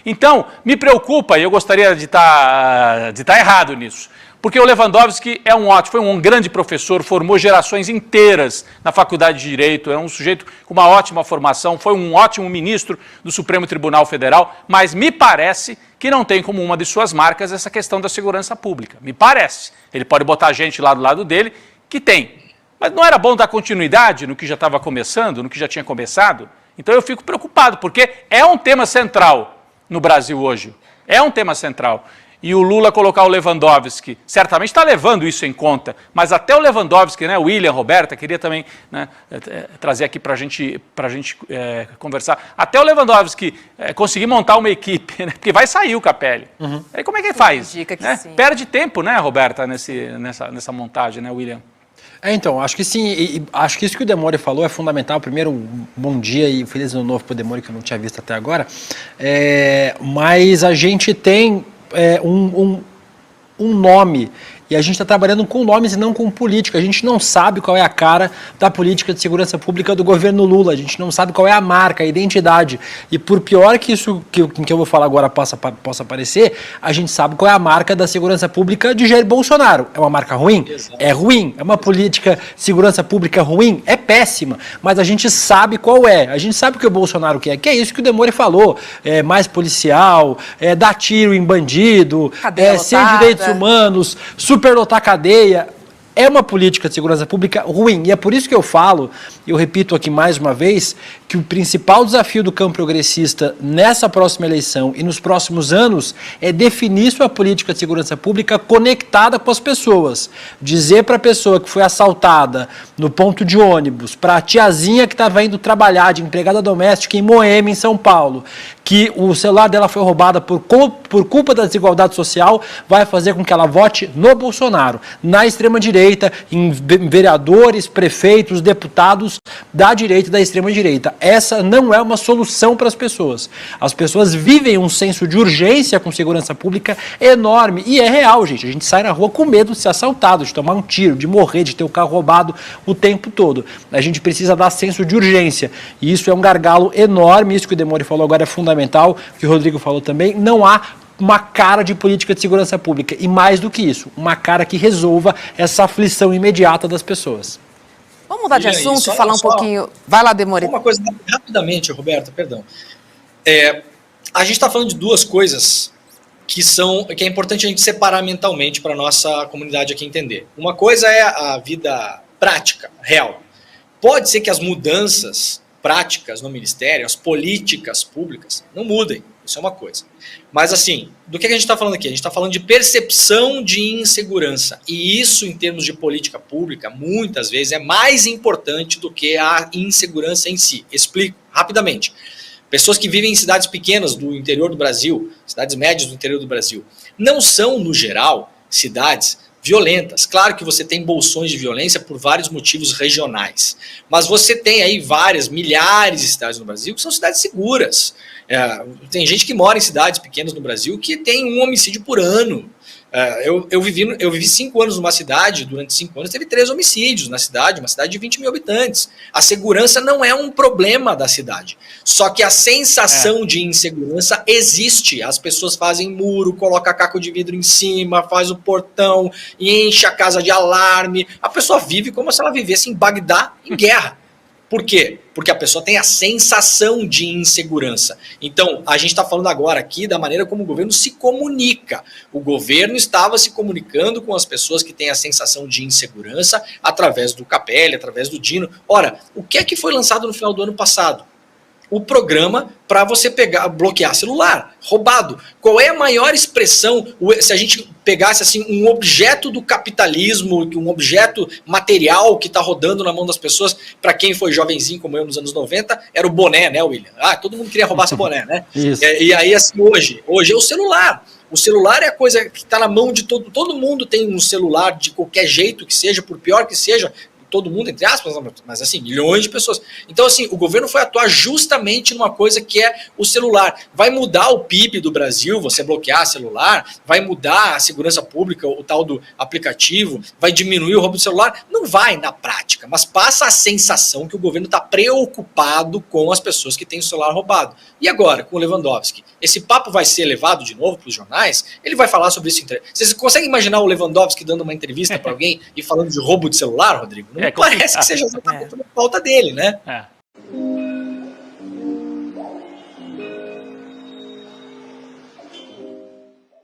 Então, me preocupa, e eu gostaria de estar errado nisso, porque o Lewandowski é foi um grande professor, formou gerações inteiras na Faculdade de Direito, é um sujeito com uma ótima formação, foi um ótimo ministro do Supremo Tribunal Federal, mas me parece que não tem como uma de suas marcas essa questão da segurança pública. Me parece. Ele pode botar gente lá do lado dele, que tem. Mas não era bom dar continuidade no que já estava começando, no que já tinha começado? Então eu fico preocupado, porque é um tema central no Brasil hoje. É um tema central. E o Lula colocar o Lewandowski, certamente está levando isso em conta, mas até o Lewandowski, né, William, Roberta, queria também, né, trazer aqui para a gente conversar, até o Lewandowski conseguir montar uma equipe, né, porque vai sair o Capelli. Aí como é que ele faz? Dica que Né? sim. Perde tempo, né, Roberta, nessa montagem, né, William? Então, acho que sim, e acho que isso que o Demore falou é fundamental. Primeiro, um bom dia e feliz ano novo para o Demore, que eu não tinha visto até agora. Mas a gente tem um nome, e a gente está trabalhando com nomes e não com política. A gente não sabe qual é a cara da política de segurança pública do governo Lula, a gente não sabe qual é a marca, a identidade. E por pior que isso que eu vou falar agora possa parecer, a gente sabe qual é a marca da segurança pública de Jair Bolsonaro. É uma marca ruim? Exato. É ruim. É uma política de segurança pública ruim? É péssima. Mas a gente sabe qual é. A gente sabe o que o Bolsonaro quer. Que é isso que o Demore falou. É mais policial, dar tiro em bandido, sem direitos humanos, superlotar a cadeia. É uma política de segurança pública ruim. E é por isso que eu falo, eu repito aqui mais uma vez, que o principal desafio do campo progressista nessa próxima eleição e nos próximos anos é definir sua política de segurança pública conectada com as pessoas. Dizer para a pessoa que foi assaltada no ponto de ônibus, para a tiazinha que estava indo trabalhar de empregada doméstica em Moema, em São Paulo, que o celular dela foi roubado por culpa da desigualdade social, vai fazer com que ela vote no Bolsonaro, na extrema-direita, em vereadores, prefeitos, deputados da direita e da extrema-direita. Essa não é uma solução para as pessoas. As pessoas vivem um senso de urgência com segurança pública enorme, e é real, gente. A gente sai na rua com medo de ser assaltado, de tomar um tiro, de morrer, de ter o carro roubado o tempo todo. A gente precisa dar senso de urgência, e isso é um gargalo enorme. Isso que o Demore falou agora é fundamental, que o Rodrigo falou também. Não há uma cara de política de segurança pública, e mais do que isso, uma cara que resolva essa aflição imediata das pessoas. Vamos mudar de assunto e falar um pouquinho. Vai lá, Demore. Uma coisa rapidamente, Roberta, perdão. A gente está falando de duas coisas que é importante a gente separar mentalmente para a nossa comunidade aqui entender. Uma coisa é a vida prática, real. Pode ser que as mudanças práticas no Ministério, as políticas públicas, não mudem. Isso é uma coisa. Mas assim, do que a gente está falando aqui? A gente está falando de percepção de insegurança. E isso, em termos de política pública, muitas vezes é mais importante do que a insegurança em si. Explico rapidamente. Pessoas que vivem em cidades pequenas do interior do Brasil, cidades médias do interior do Brasil, não são, no geral, cidades violentas. Claro que você tem bolsões de violência por vários motivos regionais. Mas você tem aí milhares de cidades no Brasil que são cidades seguras. Tem gente que mora em cidades pequenas no Brasil que tem um homicídio por ano. Eu vivi 5 anos numa cidade, durante 5 anos teve 3 homicídios na cidade, uma cidade de 20 mil habitantes. A segurança não é um problema da cidade. Só que a sensação de insegurança existe. As pessoas fazem muro, colocam caco de vidro em cima, faz o portão, enche a casa de alarme. A pessoa vive como se ela vivesse em Bagdá em guerra. Por quê? Porque a pessoa tem a sensação de insegurança. Então, a gente está falando agora aqui da maneira como o governo se comunica. O governo estava se comunicando com as pessoas que têm a sensação de insegurança através do Capelli, através do Dino. Ora, o que é que foi lançado no final do ano passado? O programa para você bloquear celular, roubado. Qual é a maior expressão, se a gente pegasse assim, um objeto do capitalismo, um objeto material que está rodando na mão das pessoas, para quem foi jovenzinho como eu nos anos 90, era o boné, né, William? Todo mundo queria roubar esse boné, né? Isso. E aí, assim, hoje é o celular. O celular é a coisa que está na mão de todo mundo tem um celular de qualquer jeito que seja, por pior que seja. todo mundo, entre aspas, mas assim, milhões de pessoas. Então, assim, o governo foi atuar justamente numa coisa que é o celular. Vai mudar o PIB do Brasil, você bloquear celular, vai mudar a segurança pública, o tal do aplicativo, vai diminuir o roubo do celular? Não vai na prática, mas passa a sensação que o governo está preocupado com as pessoas que têm o celular roubado. E agora, com o Lewandowski? Esse papo vai ser levado de novo para os jornais? Ele vai falar sobre isso. Vocês conseguem imaginar o Lewandowski dando uma entrevista para alguém e falando de roubo de celular, Rodrigo? Não parece que seja exatamente a pauta dele, né?